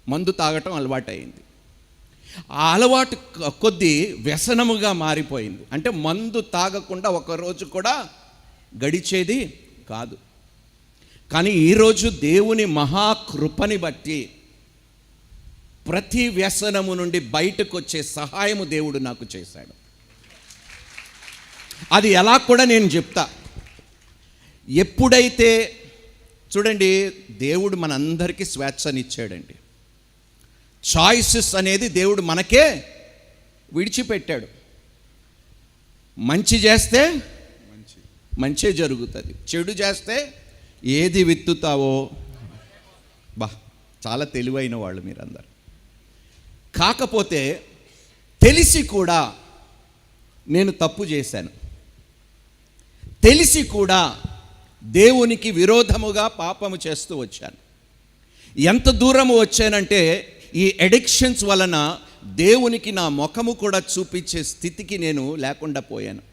మందు తాగటం అలవాటైంది. ఆ అలవాటు కొద్దీ వ్యసనముగా మారిపోయింది. అంటే మందు తాగకుండా ఒకరోజు కూడా గడిచేది కాదు. కానీ ఈరోజు దేవుని మహాకృపని బట్టి ప్రతి వ్యసనము నుండి బయటకు వచ్చే సహాయము దేవుడు నాకు చేశాడు. అది ఎలా కూడా నేను చెప్తా. ఎప్పుడైతే చూడండి, దేవుడు మనందరికీ స్వేచ్ఛనిచ్చాడండి. చాయిసెస్ అనేది దేవుడు మనకే విడిచిపెట్టాడు. మంచి చేస్తే మంచే జరుగుతుంది, చెడు చేస్తే ఏది విత్తుతావో. చాలా తెలివైన వాళ్ళు మీరందరూ. కాకపోతే తెలిసి కూడా నేను తప్పు చేశాను, తెలిసి కూడా దేవునికి విరోధముగా పాపము చేస్తూ వచ్చాను. ఎంత దూరము వచ్చానంటే ఈ అడిక్షన్స్ వలన దేవునికి నా ముఖము కూడా చూపించే స్థితికి నేను లేకుండా పోయాను.